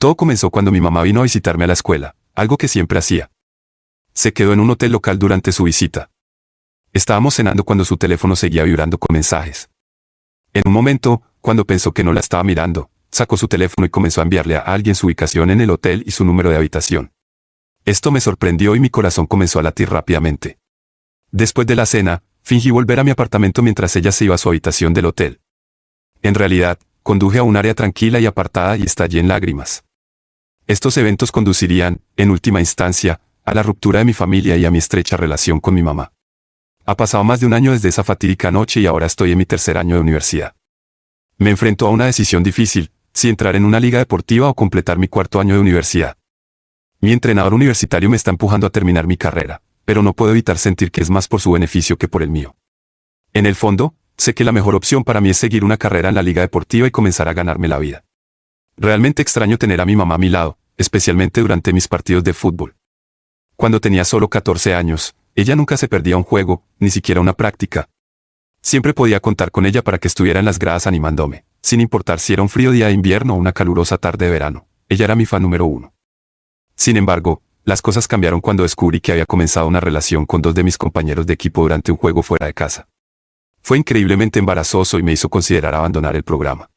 Todo comenzó cuando mi mamá vino a visitarme a la escuela, algo que siempre hacía. Se quedó en un hotel local durante su visita. Estábamos cenando cuando su teléfono seguía vibrando con mensajes. En un momento, cuando pensó que no la estaba mirando, sacó su teléfono y comenzó a enviarle a alguien su ubicación en el hotel y su número de habitación. Esto me sorprendió y mi corazón comenzó a latir rápidamente. Después de la cena, fingí volver a mi apartamento mientras ella se iba a su habitación del hotel. En realidad, conduje a un área tranquila y apartada y estallé en lágrimas. Estos eventos conducirían, en última instancia, a la ruptura de mi familia y a mi estrecha relación con mi mamá. Ha pasado más de un año desde esa fatídica noche y ahora estoy en mi tercer año de universidad. Me enfrento a una decisión difícil, si entrar en una liga deportiva o completar mi cuarto año de universidad. Mi entrenador universitario me está empujando a terminar mi carrera, pero no puedo evitar sentir que es más por su beneficio que por el mío. En el fondo, sé que la mejor opción para mí es seguir una carrera en la liga deportiva y comenzar a ganarme la vida. Realmente extraño tener a mi mamá a mi lado, especialmente durante mis partidos de fútbol. Cuando tenía solo 14 años, ella nunca se perdía un juego, ni siquiera una práctica. Siempre podía contar con ella para que estuviera en las gradas animándome, sin importar si era un frío día de invierno o una calurosa tarde de verano. Ella era mi fan número uno. Sin embargo, las cosas cambiaron cuando descubrí que había comenzado una relación con dos de mis compañeros de equipo durante un juego fuera de casa. Fue increíblemente embarazoso y me hizo considerar abandonar el programa.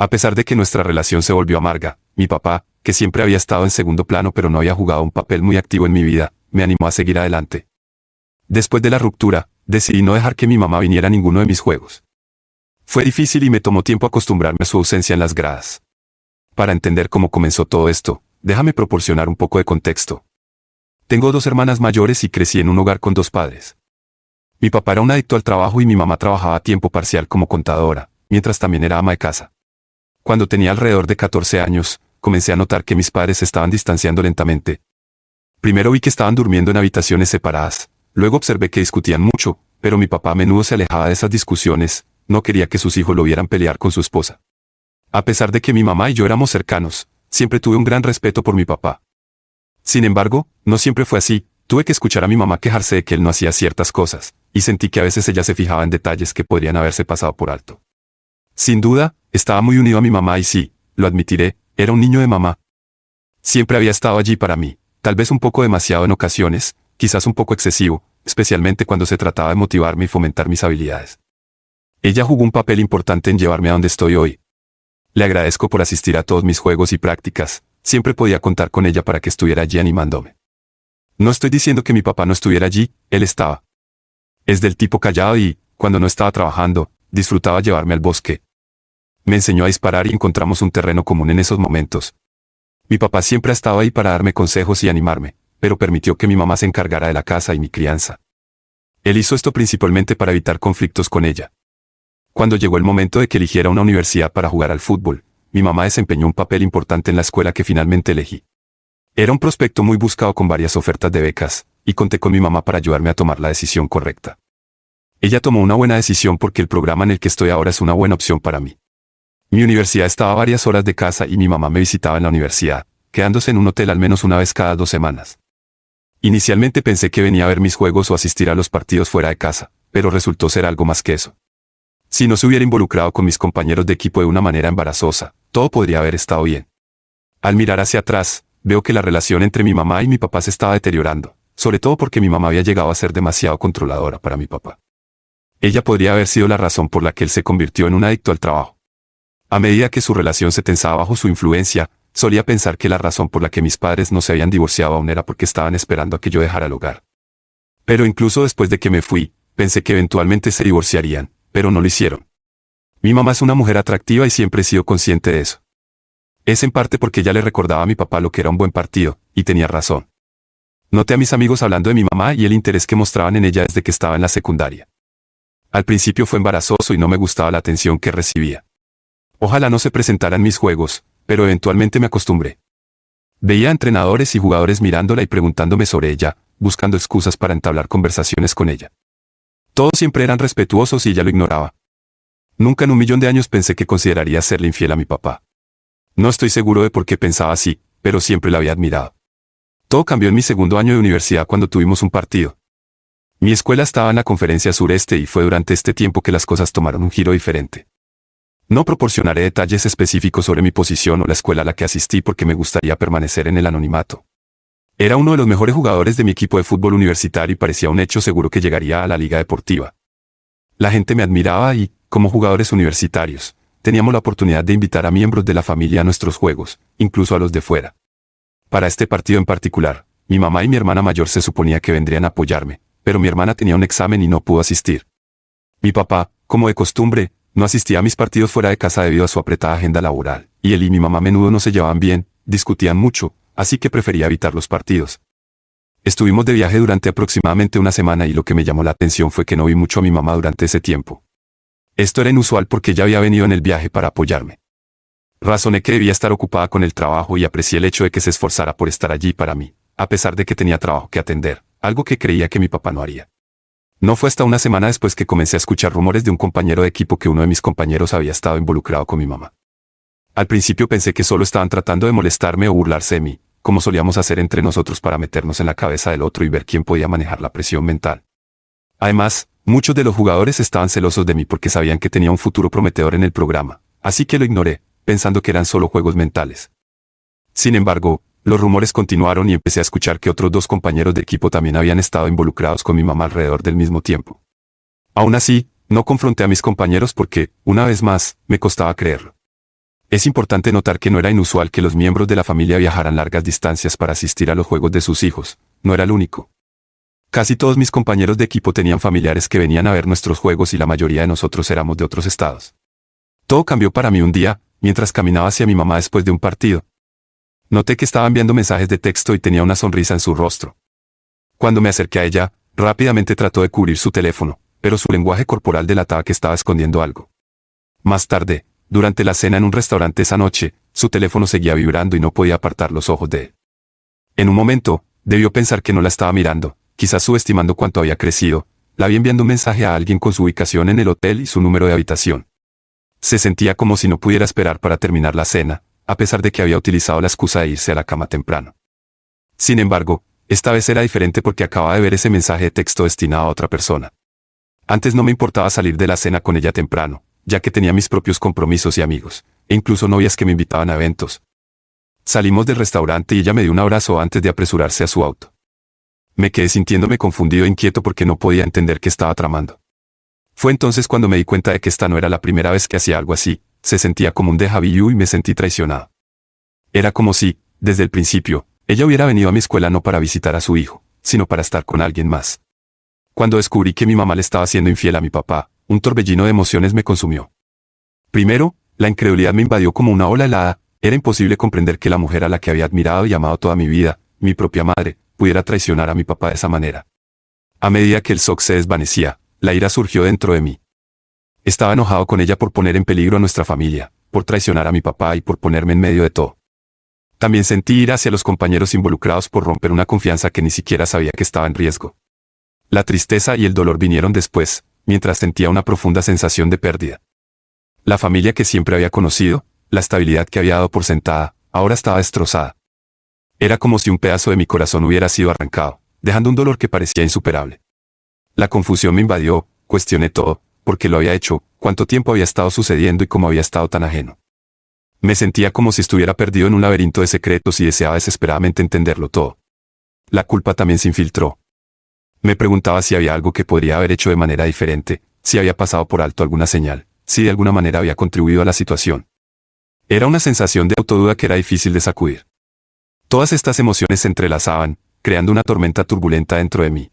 A pesar de que nuestra relación se volvió amarga, mi papá, que siempre había estado en segundo plano pero no había jugado un papel muy activo en mi vida, me animó a seguir adelante. Después de la ruptura, decidí no dejar que mi mamá viniera a ninguno de mis juegos. Fue difícil y me tomó tiempo acostumbrarme a su ausencia en las gradas. Para entender cómo comenzó todo esto, déjame proporcionar un poco de contexto. Tengo dos hermanas mayores y crecí en un hogar con dos padres. Mi papá era un adicto al trabajo y mi mamá trabajaba a tiempo parcial como contadora, mientras también era ama de casa. Cuando tenía alrededor de 14 años, comencé a notar que mis padres se estaban distanciando lentamente. Primero vi que estaban durmiendo en habitaciones separadas, luego observé que discutían mucho, pero mi papá a menudo se alejaba de esas discusiones, no quería que sus hijos lo vieran pelear con su esposa. A pesar de que mi mamá y yo éramos cercanos, siempre tuve un gran respeto por mi papá. Sin embargo, no siempre fue así, tuve que escuchar a mi mamá quejarse de que él no hacía ciertas cosas, y sentí que a veces ella se fijaba en detalles que podrían haberse pasado por alto. Sin duda, estaba muy unido a mi mamá y sí, lo admitiré, era un niño de mamá. Siempre había estado allí para mí, tal vez un poco demasiado en ocasiones, quizás un poco excesivo, especialmente cuando se trataba de motivarme y fomentar mis habilidades. Ella jugó un papel importante en llevarme a donde estoy hoy. Le agradezco por asistir a todos mis juegos y prácticas, siempre podía contar con ella para que estuviera allí animándome. No estoy diciendo que mi papá no estuviera allí, él estaba. Es del tipo callado y, cuando no estaba trabajando, disfrutaba llevarme al bosque. Me enseñó a disparar y encontramos un terreno común en esos momentos. Mi papá siempre ha estado ahí para darme consejos y animarme, pero permitió que mi mamá se encargara de la casa y mi crianza. Él hizo esto principalmente para evitar conflictos con ella. Cuando llegó el momento de que eligiera una universidad para jugar al fútbol, mi mamá desempeñó un papel importante en la escuela que finalmente elegí. Era un prospecto muy buscado con varias ofertas de becas, y conté con mi mamá para ayudarme a tomar la decisión correcta. Ella tomó una buena decisión porque el programa en el que estoy ahora es una buena opción para mí. Mi universidad estaba a varias horas de casa y mi mamá me visitaba en la universidad, quedándose en un hotel al menos una vez cada 2 semanas. Inicialmente pensé que venía a ver mis juegos o asistir a los partidos fuera de casa, pero resultó ser algo más que eso. Si no se hubiera involucrado con mis compañeros de equipo de una manera embarazosa, todo podría haber estado bien. Al mirar hacia atrás, veo que la relación entre mi mamá y mi papá se estaba deteriorando, sobre todo porque mi mamá había llegado a ser demasiado controladora para mi papá. Ella podría haber sido la razón por la que él se convirtió en un adicto al trabajo. A medida que su relación se tensaba bajo su influencia, solía pensar que la razón por la que mis padres no se habían divorciado aún era porque estaban esperando a que yo dejara el hogar. Pero incluso después de que me fui, pensé que eventualmente se divorciarían, pero no lo hicieron. Mi mamá es una mujer atractiva y siempre he sido consciente de eso. Es en parte porque ella le recordaba a mi papá lo que era un buen partido, y tenía razón. Noté a mis amigos hablando de mi mamá y el interés que mostraban en ella desde que estaba en la secundaria. Al principio fue embarazoso y no me gustaba la atención que recibía. Ojalá no se presentaran mis juegos, pero eventualmente me acostumbré. Veía a entrenadores y jugadores mirándola y preguntándome sobre ella, buscando excusas para entablar conversaciones con ella. Todos siempre eran respetuosos y ella lo ignoraba. Nunca en un millón de años pensé que consideraría serle infiel a mi papá. No estoy seguro de por qué pensaba así, pero siempre la había admirado. Todo cambió en mi segundo año de universidad cuando tuvimos un partido. Mi escuela estaba en la conferencia sureste y fue durante este tiempo que las cosas tomaron un giro diferente. No proporcionaré detalles específicos sobre mi posición o la escuela a la que asistí porque me gustaría permanecer en el anonimato. Era uno de los mejores jugadores de mi equipo de fútbol universitario y parecía un hecho seguro que llegaría a la liga deportiva. La gente me admiraba y, como jugadores universitarios, teníamos la oportunidad de invitar a miembros de la familia a nuestros juegos, incluso a los de fuera. Para este partido en particular, mi mamá y mi hermana mayor se suponía que vendrían a apoyarme, pero mi hermana tenía un examen y no pudo asistir. Mi papá, como de costumbre, no asistía a mis partidos fuera de casa debido a su apretada agenda laboral, y él y mi mamá a menudo no se llevaban bien, discutían mucho, así que prefería evitar los partidos. Estuvimos de viaje durante aproximadamente una semana y lo que me llamó la atención fue que no vi mucho a mi mamá durante ese tiempo. Esto era inusual porque ella había venido en el viaje para apoyarme. Razoné que debía estar ocupada con el trabajo y aprecié el hecho de que se esforzara por estar allí para mí, a pesar de que tenía trabajo que atender, algo que creía que mi papá no haría. No fue hasta una semana después que comencé a escuchar rumores de un compañero de equipo que uno de mis compañeros había estado involucrado con mi mamá. Al principio pensé que solo estaban tratando de molestarme o burlarse de mí, como solíamos hacer entre nosotros para meternos en la cabeza del otro y ver quién podía manejar la presión mental. Además, muchos de los jugadores estaban celosos de mí porque sabían que tenía un futuro prometedor en el programa, así que lo ignoré, pensando que eran solo juegos mentales. Sin embargo, los rumores continuaron y empecé a escuchar que otros 2 compañeros de equipo también habían estado involucrados con mi mamá alrededor del mismo tiempo. Aún así, no confronté a mis compañeros porque, una vez más, me costaba creerlo. Es importante notar que no era inusual que los miembros de la familia viajaran largas distancias para asistir a los juegos de sus hijos, no era el único. Casi todos mis compañeros de equipo tenían familiares que venían a ver nuestros juegos y la mayoría de nosotros éramos de otros estados. Todo cambió para mí un día, mientras caminaba hacia mi mamá después de un partido. Noté que estaba enviando mensajes de texto y tenía una sonrisa en su rostro. Cuando me acerqué a ella, rápidamente trató de cubrir su teléfono, pero su lenguaje corporal delataba que estaba escondiendo algo. Más tarde, durante la cena en un restaurante esa noche, su teléfono seguía vibrando y no podía apartar los ojos de él. En un momento, debió pensar que no la estaba mirando, quizás subestimando cuánto había crecido, la había enviando un mensaje a alguien con su ubicación en el hotel y su número de habitación. Se sentía como si no pudiera esperar para terminar la cena, a pesar de que había utilizado la excusa de irse a la cama temprano. Sin embargo, esta vez era diferente porque acababa de ver ese mensaje de texto destinado a otra persona. Antes no me importaba salir de la cena con ella temprano, ya que tenía mis propios compromisos y amigos, e incluso novias que me invitaban a eventos. Salimos del restaurante y ella me dio un abrazo antes de apresurarse a su auto. Me quedé sintiéndome confundido e inquieto porque no podía entender qué estaba tramando. Fue entonces cuando me di cuenta de que esta no era la primera vez que hacía algo así. Se sentía como un déjà vu y me sentí traicionado. Era como si, desde el principio, ella hubiera venido a mi escuela no para visitar a su hijo, sino para estar con alguien más. Cuando descubrí que mi mamá le estaba siendo infiel a mi papá, un torbellino de emociones me consumió. Primero, la incredulidad me invadió como una ola helada. Era imposible comprender que la mujer a la que había admirado y amado toda mi vida, mi propia madre, pudiera traicionar a mi papá de esa manera. A medida que el shock se desvanecía, la ira surgió dentro de mí. Estaba enojado con ella por poner en peligro a nuestra familia, por traicionar a mi papá y por ponerme en medio de todo. También sentí ira hacia los compañeros involucrados por romper una confianza que ni siquiera sabía que estaba en riesgo. La tristeza y el dolor vinieron después, mientras sentía una profunda sensación de pérdida. La familia que siempre había conocido, la estabilidad que había dado por sentada, ahora estaba destrozada. Era como si un pedazo de mi corazón hubiera sido arrancado, dejando un dolor que parecía insuperable. La confusión me invadió, cuestioné todo. ¿Por qué lo había hecho? ¿Cuánto tiempo había estado sucediendo y cómo había estado tan ajeno? Me sentía como si estuviera perdido en un laberinto de secretos y deseaba desesperadamente entenderlo todo. La culpa también se infiltró. Me preguntaba si había algo que podría haber hecho de manera diferente, si había pasado por alto alguna señal, si de alguna manera había contribuido a la situación. Era una sensación de autoduda que era difícil de sacudir. Todas estas emociones se entrelazaban, creando una tormenta turbulenta dentro de mí.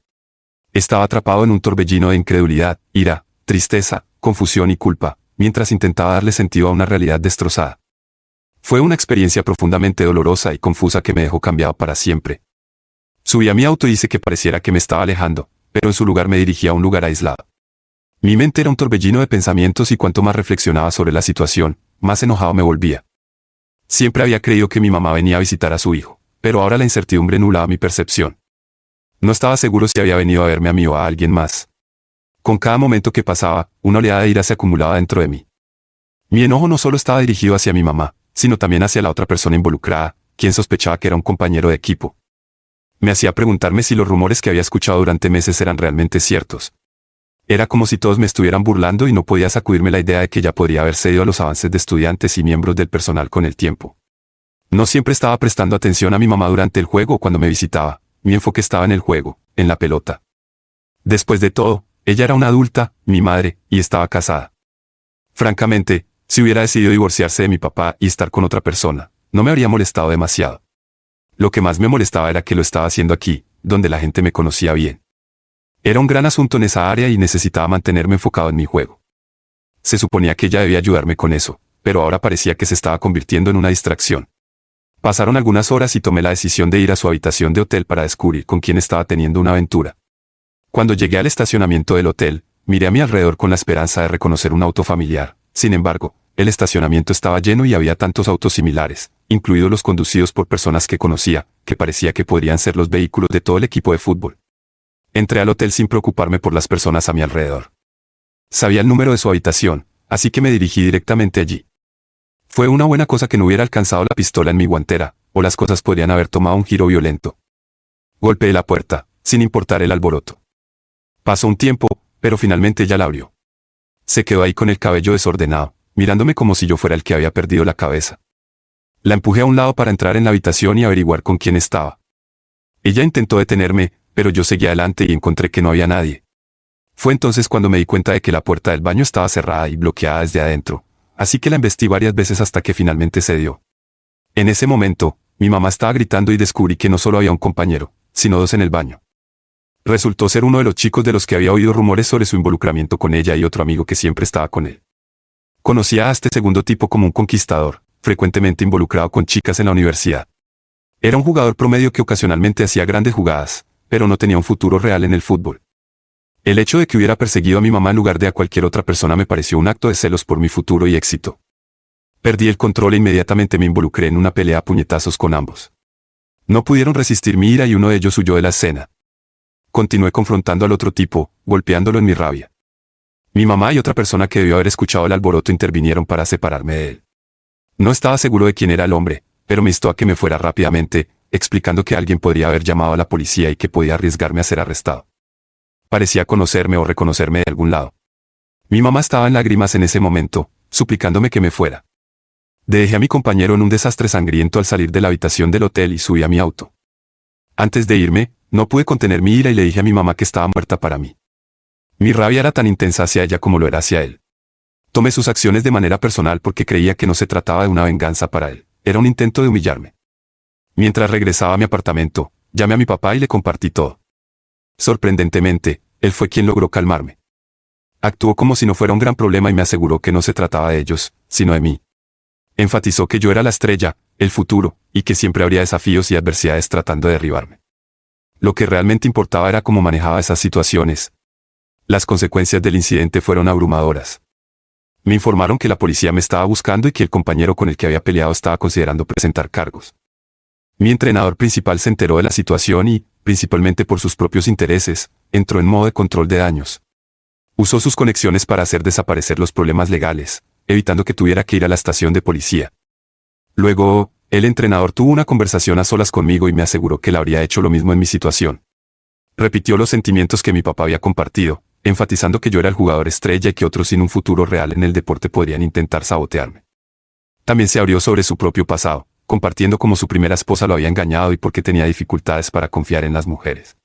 Estaba atrapado en un torbellino de incredulidad, ira, tristeza, confusión y culpa, mientras intentaba darle sentido a una realidad destrozada. Fue una experiencia profundamente dolorosa y confusa que me dejó cambiado para siempre. Subí a mi auto y hice que pareciera que me estaba alejando, pero en su lugar me dirigía a un lugar aislado. Mi mente era un torbellino de pensamientos y cuanto más reflexionaba sobre la situación, más enojado me volvía. Siempre había creído que mi mamá venía a visitar a su hijo, pero ahora la incertidumbre nublaba mi percepción. No estaba seguro si había venido a verme a mí o a alguien más. Con cada momento que pasaba, una oleada de ira se acumulaba dentro de mí. Mi enojo no solo estaba dirigido hacia mi mamá, sino también hacia la otra persona involucrada, quien sospechaba que era un compañero de equipo. Me hacía preguntarme si los rumores que había escuchado durante meses eran realmente ciertos. Era como si todos me estuvieran burlando y no podía sacudirme la idea de que ya podría haber cedido a los avances de estudiantes y miembros del personal con el tiempo. No siempre estaba prestando atención a mi mamá durante el juego o cuando me visitaba. Mi enfoque estaba en el juego, en la pelota. Después de todo, ella era una adulta, mi madre, y estaba casada. Francamente, si hubiera decidido divorciarse de mi papá y estar con otra persona, no me habría molestado demasiado. Lo que más me molestaba era que lo estaba haciendo aquí, donde la gente me conocía bien. Era un gran asunto en esa área y necesitaba mantenerme enfocado en mi juego. Se suponía que ella debía ayudarme con eso, pero ahora parecía que se estaba convirtiendo en una distracción. Pasaron algunas horas y tomé la decisión de ir a su habitación de hotel para descubrir con quién estaba teniendo una aventura. Cuando llegué al estacionamiento del hotel, miré a mi alrededor con la esperanza de reconocer un auto familiar. Sin embargo, el estacionamiento estaba lleno y había tantos autos similares, incluidos los conducidos por personas que conocía, que parecía que podrían ser los vehículos de todo el equipo de fútbol. Entré al hotel sin preocuparme por las personas a mi alrededor. Sabía el número de su habitación, así que me dirigí directamente allí. Fue una buena cosa que no hubiera alcanzado la pistola en mi guantera, o las cosas podrían haber tomado un giro violento. Golpeé la puerta, sin importar el alboroto. Pasó un tiempo, pero finalmente ella la abrió. Se quedó ahí con el cabello desordenado, mirándome como si yo fuera el que había perdido la cabeza. La empujé a un lado para entrar en la habitación y averiguar con quién estaba. Ella intentó detenerme, pero yo seguí adelante y encontré que no había nadie. Fue entonces cuando me di cuenta de que la puerta del baño estaba cerrada y bloqueada desde adentro, así que la embestí varias veces hasta que finalmente cedió. En ese momento, mi mamá estaba gritando y descubrí que no solo había un compañero, sino dos en el baño. Resultó ser uno de los chicos de los que había oído rumores sobre su involucramiento con ella y otro amigo que siempre estaba con él. Conocía a este segundo tipo como un conquistador, frecuentemente involucrado con chicas en la universidad. Era un jugador promedio que ocasionalmente hacía grandes jugadas, pero no tenía un futuro real en el fútbol. El hecho de que hubiera perseguido a mi mamá en lugar de a cualquier otra persona me pareció un acto de celos por mi futuro y éxito. Perdí el control e inmediatamente me involucré en una pelea a puñetazos con ambos. No pudieron resistir mi ira y uno de ellos huyó de la escena. Continué confrontando al otro tipo, golpeándolo en mi rabia. Mi mamá y otra persona que debió haber escuchado el alboroto intervinieron para separarme de él. No estaba seguro de quién era el hombre, pero me instó a que me fuera rápidamente, explicando que alguien podría haber llamado a la policía y que podía arriesgarme a ser arrestado. Parecía conocerme o reconocerme de algún lado. Mi mamá estaba en lágrimas en ese momento, suplicándome que me fuera. Dejé a mi compañero en un desastre sangriento al salir de la habitación del hotel y subí a mi auto. Antes de irme, no pude contener mi ira y le dije a mi mamá que estaba muerta para mí. Mi rabia era tan intensa hacia ella como lo era hacia él. Tomé sus acciones de manera personal porque creía que no se trataba de una venganza para él, era un intento de humillarme. Mientras regresaba a mi apartamento, llamé a mi papá y le compartí todo. Sorprendentemente, él fue quien logró calmarme. Actuó como si no fuera un gran problema y me aseguró que no se trataba de ellos, sino de mí. Enfatizó que yo era la estrella, el futuro, y que siempre habría desafíos y adversidades tratando de derribarme. Lo que realmente importaba era cómo manejaba esas situaciones. Las consecuencias del incidente fueron abrumadoras. Me informaron que la policía me estaba buscando y que el compañero con el que había peleado estaba considerando presentar cargos. Mi entrenador principal se enteró de la situación y, principalmente por sus propios intereses, entró en modo de control de daños. Usó sus conexiones para hacer desaparecer los problemas legales, evitando que tuviera que ir a la estación de policía. Luego, el entrenador tuvo una conversación a solas conmigo y me aseguró que él habría hecho lo mismo en mi situación. Repitió los sentimientos que mi papá había compartido, enfatizando que yo era el jugador estrella y que otros sin un futuro real en el deporte podrían intentar sabotearme. También se abrió sobre su propio pasado, compartiendo cómo su primera esposa lo había engañado y por qué tenía dificultades para confiar en las mujeres.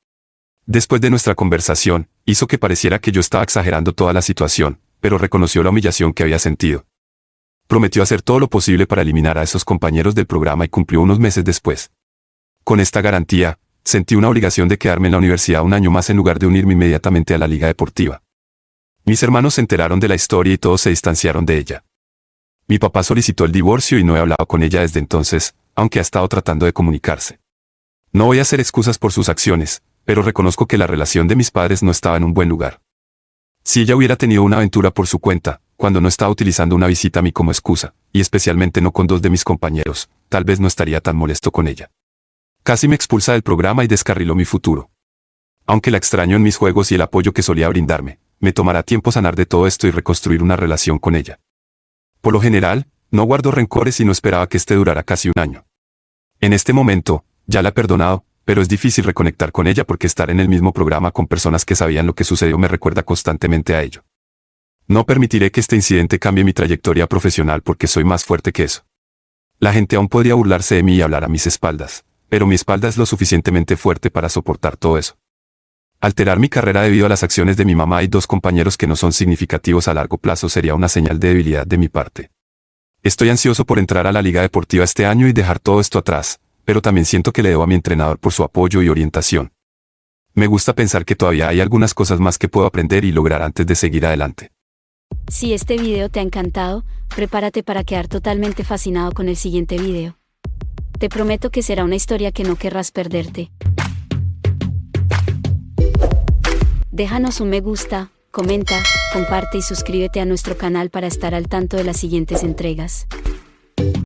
Después de nuestra conversación, hizo que pareciera que yo estaba exagerando toda la situación, pero reconoció la humillación que había sentido. Prometió hacer todo lo posible para eliminar a esos compañeros del programa y cumplió unos meses después. Con esta garantía, sentí una obligación de quedarme en la universidad un año más en lugar de unirme inmediatamente a la liga deportiva. Mis hermanos se enteraron de la historia y todos se distanciaron de ella. Mi papá solicitó el divorcio y no he hablado con ella desde entonces, aunque ha estado tratando de comunicarse. No voy a hacer excusas por sus acciones, pero reconozco que la relación de mis padres no estaba en un buen lugar. Si ella hubiera tenido una aventura por su cuenta, cuando no estaba utilizando una visita a mí como excusa, y especialmente no con dos de mis compañeros, tal vez no estaría tan molesto con ella. Casi me expulsa del programa y descarriló mi futuro. Aunque la extraño en mis juegos y el apoyo que solía brindarme, me tomará tiempo sanar de todo esto y reconstruir una relación con ella. Por lo general, no guardo rencores y no esperaba que este durara casi un año. En este momento, ya la he perdonado, pero es difícil reconectar con ella porque estar en el mismo programa con personas que sabían lo que sucedió me recuerda constantemente a ello. No permitiré que este incidente cambie mi trayectoria profesional porque soy más fuerte que eso. La gente aún podría burlarse de mí y hablar a mis espaldas, pero mi espalda es lo suficientemente fuerte para soportar todo eso. Alterar mi carrera debido a las acciones de mi mamá y 2 compañeros que no son significativos a largo plazo sería una señal de debilidad de mi parte. Estoy ansioso por entrar a la liga deportiva este año y dejar todo esto atrás, pero también siento que le debo a mi entrenador por su apoyo y orientación. Me gusta pensar que todavía hay algunas cosas más que puedo aprender y lograr antes de seguir adelante. Si este video te ha encantado, prepárate para quedar totalmente fascinado con el siguiente video. Te prometo que será una historia que no querrás perderte. Déjanos un me gusta, comenta, comparte y suscríbete a nuestro canal para estar al tanto de las siguientes entregas.